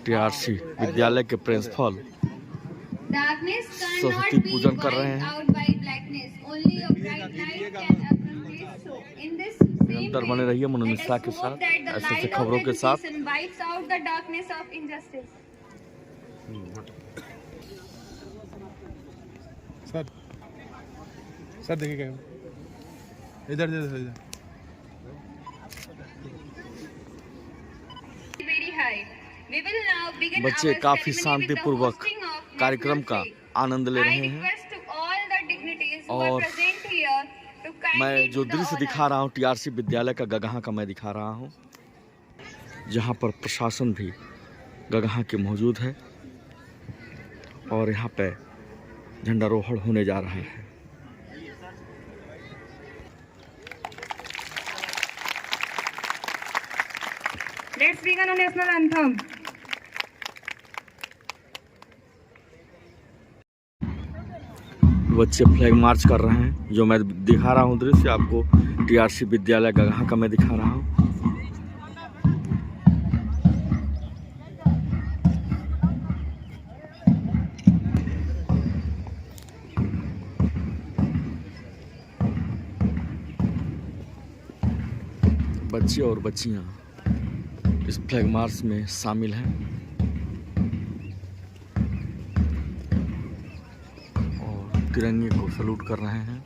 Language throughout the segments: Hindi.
टीआरसी विद्यालय के प्रिंसिपल सरस्वती पूजन कर रहे हैं। निरंतर बने रहिए मनोनिष्ठा के साथ, ऐसे ऐसे खबरों के साथ। सर देखिए इधर बच्चे काफी शांतिपूर्वक कार्यक्रम का आनंद ले रहे हैं। और मैं जो दृश्य दिखा रहा हूँ टीआरसी विद्यालय का गगहा का मैं दिखा रहा हूँ, जहाँ पर प्रशासन भी गगहा के मौजूद है और यहाँ पे झंडारोहण होने जा रहा है। Let's begin a national anthem. बच्चे फ्लैग मार्च कर रहे हैं, जो मैं दिखा रहा हूँ दृश्य आपको टीआरसी विद्यालय गगहा का मैं दिखा रहा हूँ। बच्चे और बच्चियाँ इस फ्लैग मार्च में शामिल हैं और तिरंगे को सैल्यूट कर रहे हैं।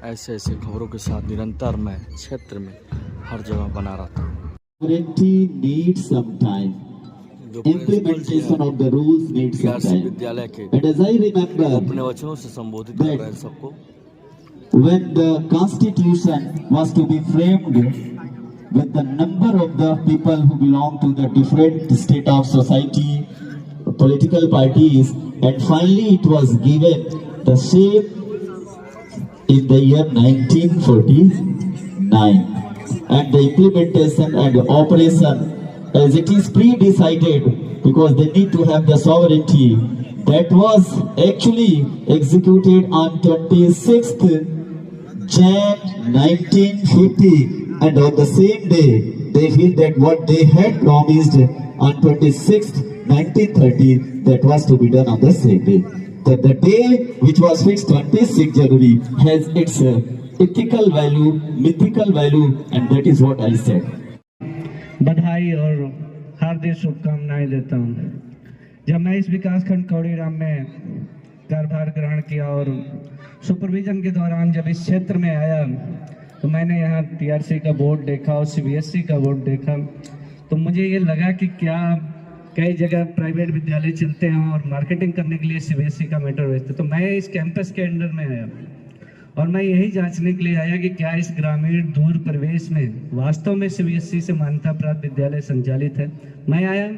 ऐसे ऐसे खबरों के साथ निरंतर मैं क्षेत्र में हर जगह बना रहता हूँ। Needs some time. Implementation of the rules needs some time. विद्यालय के But as I remember, अपने वचनों से संबोधित कर रहे हैं सबको। when the constitution was to be framed with the number of the people who belong to the different state of society, political parties, and finally it was given the shape in the year 1949, and the implementation and the operation, as it is pre-decided because they need to have the sovereignty, that was actually executed on 26th Jan 1950, and on the same day they feel that what they had promised on 26th 1930, that was to be done on the same day. That the day which was fixed 26 January has its ethical value, mythical value, and that is what I said. बधाई और हार्दिक शुभकामनाएं देता हूं। जब मैं इस विकासखंड कौड़ीराम में कार्यभार ग्रहण किया और सुपरविजन के दौरान जब इस क्षेत्र में आया तो मैंने यहाँ टीआरसी का बोर्ड देखा और सीबीएसई का बोर्ड देखा, तो मुझे ये लगा कि क्या कई जगह प्राइवेट विद्यालय चलते हैं और मार्केटिंग करने के लिए सीबीएसई का मैटर भेजते, तो मैं इस कैंपस के अंडर में आया और मैं यही जांचने के लिए आया कि क्या इस ग्रामीण दूर परिवेश में वास्तव में सीबीएसई से मान्यता प्राप्त विद्यालय संचालित है। मैं आया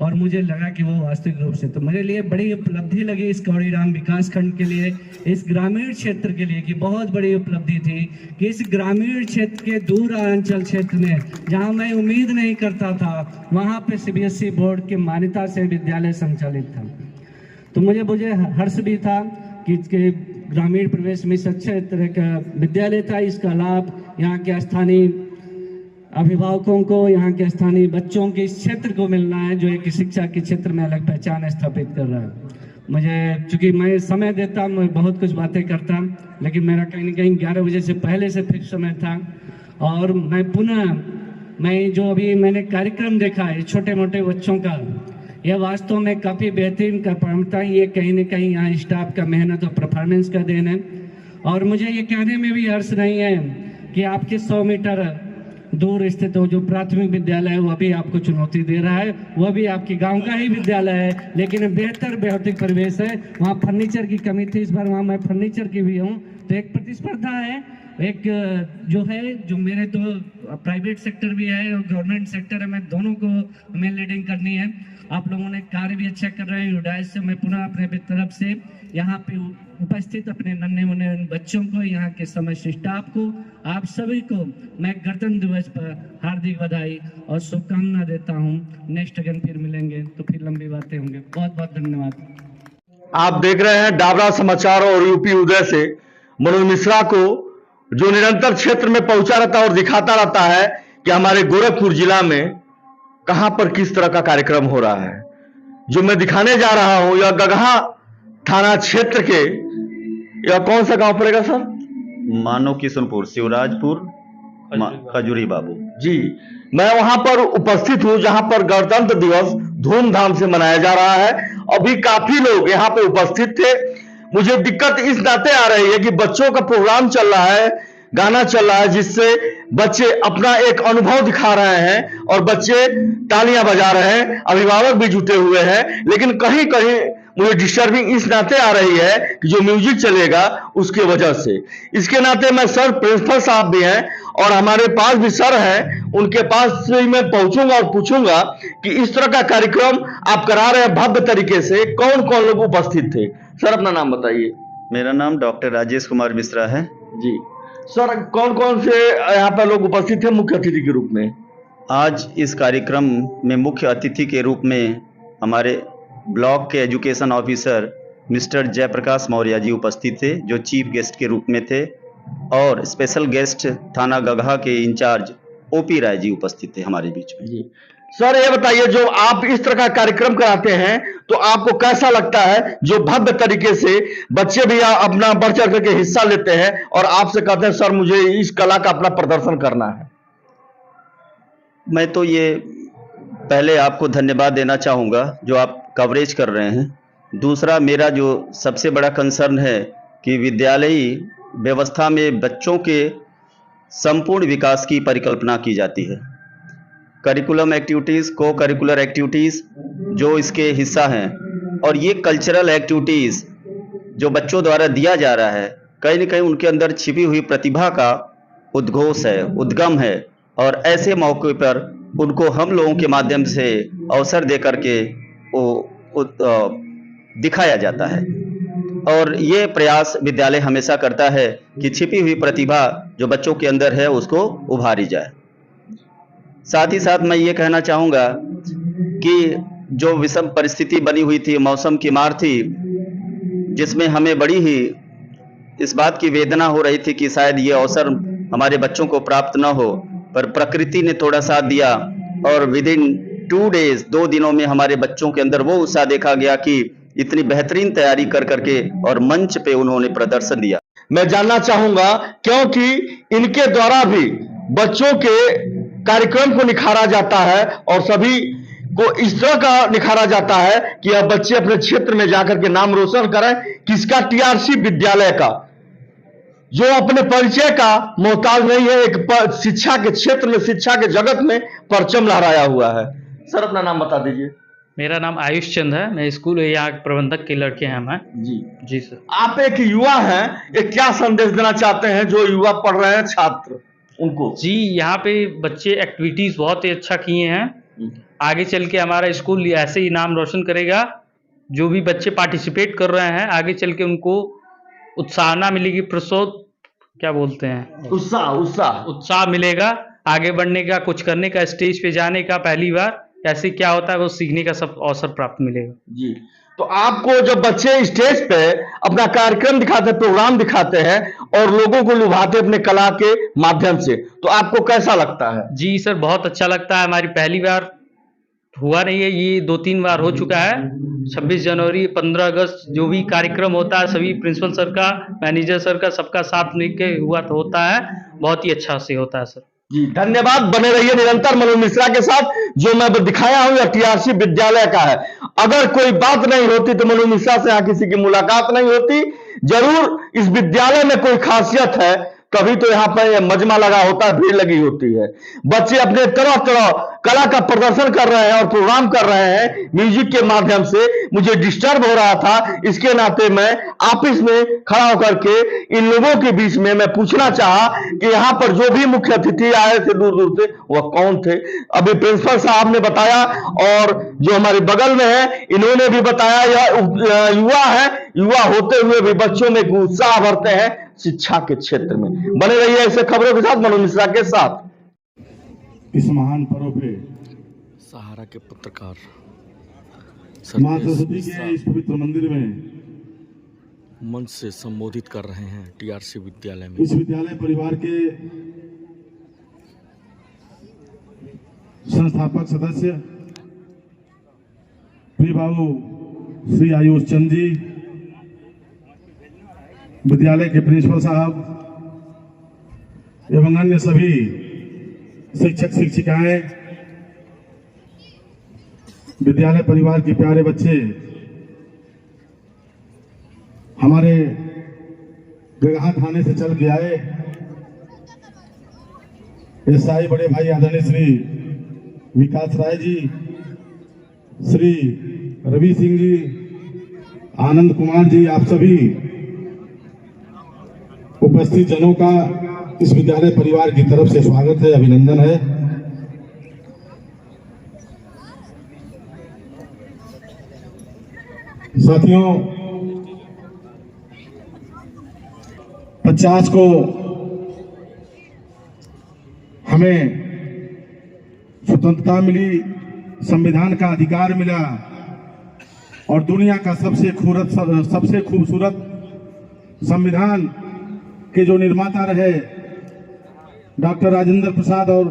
और मुझे लगा कि वो वास्तविक रूप से, तो मेरे लिए बड़ी उपलब्धि लगी इस कौड़ीराम विकासखंड के लिए, इस ग्रामीण क्षेत्र के लिए, कि बहुत बड़ी उपलब्धि थी कि इस ग्रामीण क्षेत्र के दूर अंचल क्षेत्र में जहां मैं उम्मीद नहीं करता था, वहां पे सीबीएसई बोर्ड की मान्यता से विद्यालय संचालित था। तो मुझे हर्ष भी था कि ग्रामीण प्रवेश में अच्छे तरह का विद्यालय था। इसका लाभ यहाँ के स्थानीय अभिभावकों को, यहाँ के स्थानीय बच्चों के इस क्षेत्र को मिलना है, जो एक शिक्षा के क्षेत्र में अलग पहचान स्थापित कर रहा है। मुझे चूंकि मैं समय देता, मैं बहुत कुछ बातें करता, लेकिन मेरा कहीं ना कहीं 11 बजे से पहले से फिक्स समय था और मैं जो अभी मैंने कार्यक्रम देखा है छोटे मोटे बच्चों का, यह वास्तव में काफ़ी बेहतरीन कर पाता है। ये कहीं ना कहीं यहाँ स्टाफ का मेहनत और परफॉर्मेंस का देन है। और मुझे ये कहने में भी हर्ष नहीं है कि आपके 100 मीटर दूर स्थित हो जो प्राथमिक विद्यालय है, वह भी आपको चुनौती दे रहा है। वह भी आपके गांव का ही विद्यालय है, लेकिन बेहतर भौतिक परिवेश है। वहाँ फर्नीचर की कमी थी, इस बार वहाँ मैं फर्नीचर की भी हूँ, तो एक प्रतिस्पर्धा है एक जो है, जो मेरे तो प्राइवेट सेक्टर भी है और गवर्नमेंट सेक्टर है, मैं दोनों को हमें लीडिंग करनी है। आप लोगों ने कार्य भी अच्छा कर रहे हैं। यूडाइस से मैं पुनः अपने तरफ से यहाँ पे उपस्थित अपने नन्हे मुन्ने बच्चों को, यहाँ के समस्त स्टाफ को, आप सभी को मैं गणतंत्र दिवस पर हार्दिक बधाई और शुभकामना देता हूँ। नेक्स्ट अगेन फिर मिलेंगे तो फिर लंबी बातें होंगे। बहुत बहुत धन्यवाद। आप देख रहे हैं डाबरा समाचार और यूपी उदय से मनोज मिश्रा को, जो निरंतर क्षेत्र में पहुंचा रहता है और दिखाता रहता है कि हमारे गोरखपुर जिला में कहां पर किस तरह का कार्यक्रम हो रहा है। जो मैं दिखाने जा रहा हूं यह गगहा थाना क्षेत्र के, यह कौन सा गांव पड़ेगा सर? मानव किशनपुर, शिवराजपुर, खजूरी बाबू जी। मैं वहां पर उपस्थित हूं जहां पर गणतंत्र दिवस धूमधाम से मनाया जा रहा है। अभी काफी लोग यहां पे उपस्थित थे। मुझे दिक्कत इस नाते आ रही है कि बच्चों का प्रोग्राम चल रहा है, गाना चल रहा है, जिससे बच्चे अपना एक अनुभव दिखा रहे हैं और बच्चे तालियां बजा रहे हैं, अभिभावक भी जुटे हुए हैं। लेकिन कहीं कहीं मुझे डिस्टर्बिंग इस नाते आ रही है कि जो म्यूजिक चलेगा उसके वजह से। इसके नाते मैं सर प्रिंसिपल साहब भी हैं और हमारे पास भी सर हैं, उनके पास से मैं पहुंचूंगा और पूछूंगा कि इस तरह का कार्यक्रम आप करा रहे हैं भव्य तरीके से, कौन कौन लोग उपस्थित थे? सर अपना नाम बताइए। मेरा नाम डॉक्टर राजेश कुमार मिश्रा है जी। सर कौन कौन से यहाँ पर लोग उपस्थित थे मुख्य अतिथि के रूप में? आज इस कार्यक्रम में मुख्य अतिथि के रूप में हमारे ब्लॉक के education officer mister Jaiprakash Maurya ji उपस्थित थे, जो चीफ गेस्ट के रूप में थे, और स्पेशल गेस्ट थाना गगहा के इंचार्ज ओपी राय जी उपस्थित थे हमारे बीच में। जी। सर ये बताइए, जो आप इस तरह का कार्यक्रम कराते हैं तो आपको कैसा लगता है, जो भव्य तरीके से बच्चे भी अपना बढ़ चढ़ करके हिस्सा लेते हैं और आपसे कहते हैं सर मुझे इस कला का अपना प्रदर्शन करना है? मैं तो ये पहले आपको धन्यवाद देना चाहूँगा जो आप कवरेज कर रहे हैं। दूसरा, मेरा जो सबसे बड़ा कंसर्न है कि विद्यालयी व्यवस्था में बच्चों के संपूर्ण विकास की परिकल्पना की जाती है। करिकुलम एक्टिविटीज़, को करिकुलर एक्टिविटीज़ जो इसके हिस्सा हैं, और ये कल्चरल एक्टिविटीज़ जो बच्चों द्वारा दिया जा रहा है, कहीं न कहीं उनके अंदर छिपी हुई प्रतिभा का उद्घोष है, उद्गम है, और ऐसे मौके पर उनको हम लोगों के माध्यम से अवसर दे करके दिखाया जाता है। और ये प्रयास विद्यालय हमेशा करता है कि छिपी हुई प्रतिभा जो बच्चों के अंदर है उसको उभारी जाए। साथ ही साथ मैं ये कहना चाहूँगा कि जो विषम परिस्थिति बनी हुई थी, मौसम की मार थी, जिसमें हमें बड़ी ही इस बात की वेदना हो रही थी कि शायद ये अवसर हमारे बच्चों को प्राप्त न हो, पर प्रकृति ने थोड़ा साथ दिया और विदिन 2 डेज, 2 दिनों में हमारे बच्चों के अंदर वो उत्साह देखा गया कि इतनी बेहतरीन तैयारी कर करके और मंच पे उन्होंने प्रदर्शन दिया। मैं जानना चाहूंगा, क्योंकि इनके द्वारा भी बच्चों के कार्यक्रम को निखारा जाता है और सभी को इस तरह का निखारा जाता है कि अब बच्चे अपने क्षेत्र में जाकर के नाम रोशन करें। किसका? टीआरसी विद्यालय का, जो अपने परिचय का मोहताज नहीं है, एक शिक्षा के क्षेत्र में, शिक्षा के जगत में परचम लहराया हुआ है। सर अपना नाम बता दीजिए। मेरा नाम आयुष चंद है, मैं स्कूल यहाँ प्रबंधक के लड़के हैं मैं। जी सर। आप एक युवा हैं, एक क्या संदेश देना चाहते हैं जो युवा पढ़ रहे हैं, छात्र उनको? जी, यहाँ पे बच्चे एक्टिविटीज़ बहुत ही अच्छा किए हैं। आगे चल के हमारा स्कूल ऐसे ही नाम रोशन करेगा। जो भी बच्चे पार्टिसिपेट कर रहे हैं, आगे चल के उनको उत्साहना मिलेगी, क्या बोलते हैं, उत्साह मिलेगा आगे बढ़ने का, कुछ करने का, स्टेज पे जाने का। पहली बार ऐसे क्या होता है वो सीखने का सब अवसर प्राप्त मिलेगा। जी। तो आपको जब बच्चे स्टेज पे अपना कार्यक्रम दिखाते हैं, प्रोग्राम दिखाते हैं और लोगों को लुभाते अपने कला के माध्यम से, तो आपको कैसा लगता है? जी सर, बहुत अच्छा लगता है। हमारी पहली बार हुआ नहीं है, ये 2-3 बार हो चुका है। 26 जनवरी, 15 अगस्त जो भी कार्यक्रम होता है, सभी प्रिंसिपल सर का, मैनेजर सर का, सबका साथ मिलकर हुआ तो होता है, बहुत ही अच्छा से होता है सर। जी धन्यवाद। बने रहिए निरंतर मनोज मिश्रा के साथ। जो मैं दिखाया हूं यह टीआरसी विद्यालय का है। अगर कोई बात नहीं होती तो मनोज मिश्रा से यहाँ किसी की मुलाकात नहीं होती। जरूर इस विद्यालय में कोई खासियत है कभी तो यहाँ पर मजमा लगा होता है, भीड़ लगी होती है। बच्चे अपने तरह तरह कला का प्रदर्शन कर रहे हैं और प्रोग्राम कर रहे हैं म्यूजिक के माध्यम से। मुझे डिस्टर्ब हो रहा था, इसके नाते मैं ऑफिस में खड़ा होकर के इन लोगों के बीच में मैं पूछना चाहा कि यहाँ पर जो भी मुख्य अतिथि आए थे दूर दूर से, वह कौन थे। अभी प्रिंसिपल साहब ने बताया और जो हमारे बगल में है इन्होंने भी बताया, यह युवा है, युवा होते हुए भी बच्चों में उत्साह भरते हैं शिक्षा के क्षेत्र में। बने रहिए ऐसे खबरों के साथ, मनोज मिश्रा के साथ। इस महान पर्व पे सहारा के पत्रकार मां सरस्वती के इस पवित्र मंदिर में मंच से संबोधित कर रहे हैं टीआरसी विद्यालय में। इस विद्यालय परिवार के संस्थापक सदस्य प्रिय बाबू श्री आयुष चंद जी, विद्यालय के प्रिंसिपल साहब एवं अन्य सभी शिक्षक शिक्षिकाएं, विद्यालय परिवार के प्यारे बच्चे, हमारे गगहा थाने से चल के आए एसआई बड़े भाई आदरणीय श्री विकास राय जी, श्री रवि सिंह जी, आनंद कुमार जी, आप सभी उपस्थित जनों का इस विद्यालय परिवार की तरफ से स्वागत है, अभिनंदन है। साथियों, 50 को हमें स्वतंत्रता मिली, संविधान का अधिकार मिला और दुनिया का सबसे खूबसूरत संविधान के जो निर्माता रहे डॉक्टर राजेंद्र प्रसाद और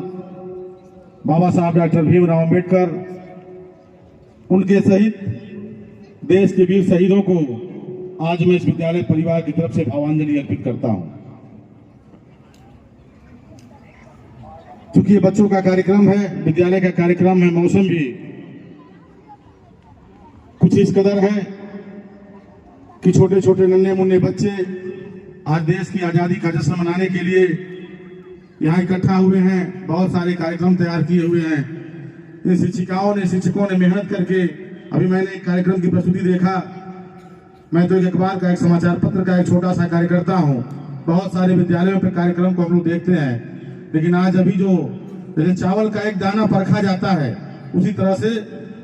बाबा साहब डॉक्टर भीमराव अंबेडकर, उनके सहित देश के वीर शहीदों को आज मैं इस विद्यालय परिवार की तरफ से भावांजलि अर्पित करता हूं। चूंकि ये बच्चों का कार्यक्रम है, विद्यालय का कार्यक्रम है, मौसम भी कुछ इस कदर है कि छोटे छोटे नन्हे मुन्ने बच्चे आज देश की आजादी का जश्न मनाने के लिए यहाँ इकट्ठा हुए हैं। बहुत सारे कार्यक्रम तैयार किए हुए हैं। इन शिक्षिकाओं ने, शिक्षकों ने मेहनत करके, अभी मैंने एक कार्यक्रम की प्रस्तुति देखा। मैं तो एक अखबार का, एक समाचार पत्र का एक छोटा सा कार्यकर्ता हूँ। बहुत सारे विद्यालयों पे कार्यक्रम को हम लोग देखते हैं, लेकिन आज अभी जो जैसे चावल का एक दाना परखा जाता है, उसी तरह से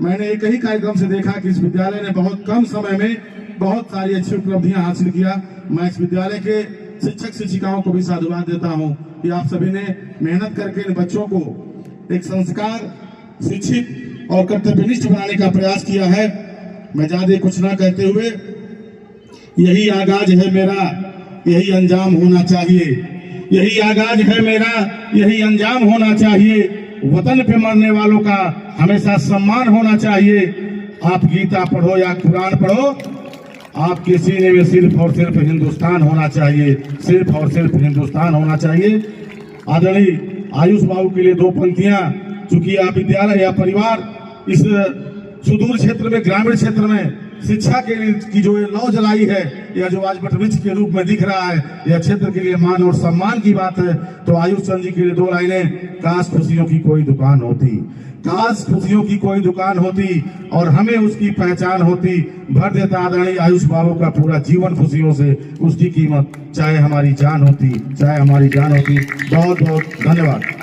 मैंने एक ही कार्यक्रम से देखा कि इस विद्यालय ने बहुत कम समय में बहुत सारी अच्छी उपलब्धियां हासिल किया। मैं इस विद्यालय के शिक्षक शिक्षिकाओं को भी साधुवाद देता हूं कि आप सभी ने मेहनत करके इन बच्चों को एक संस्कार, शिक्षित और कर्तव्यनिष्ठ बनाने का प्रयास किया है। मैं ज्यादा कुछ ना कहते हुए, यही आगाज है मेरा, यही अंजाम होना चाहिए। यही आगाज है मेरा, यही अंजाम होना चाहिए। वतन पे मरने वालों का हमेशा सम्मान होना चाहिए। आप गीता पढ़ो या कुरान पढ़ो, आपके सीने में सिर्फ और सिर्फ हिंदुस्तान होना चाहिए, सिर्फ और सिर्फ हिंदुस्तान होना चाहिए। आदरणीय आयुष बाबू के लिए दो पंक्तियां, चूंकि आप विद्यालय या परिवार इस सुदूर क्षेत्र में, ग्रामीण क्षेत्र में शिक्षा के लिए की जो लौ जलाई है, या जो आज वटवृक्ष के रूप में दिख रहा है, यह क्षेत्र के लिए मान और सम्मान की बात है। तो आयुष चंद जी के लिए दो लाइनें, काश खुशियों की कोई दुकान होती, काश खुशियों की कोई दुकान होती और हमें उसकी पहचान होती। भर देता आदरणीय आयुष बाबू का पूरा जीवन खुशियों से, उसकी कीमत चाहे हमारी जान होती, चाहे हमारी जान होती। बहुत बहुत धन्यवाद।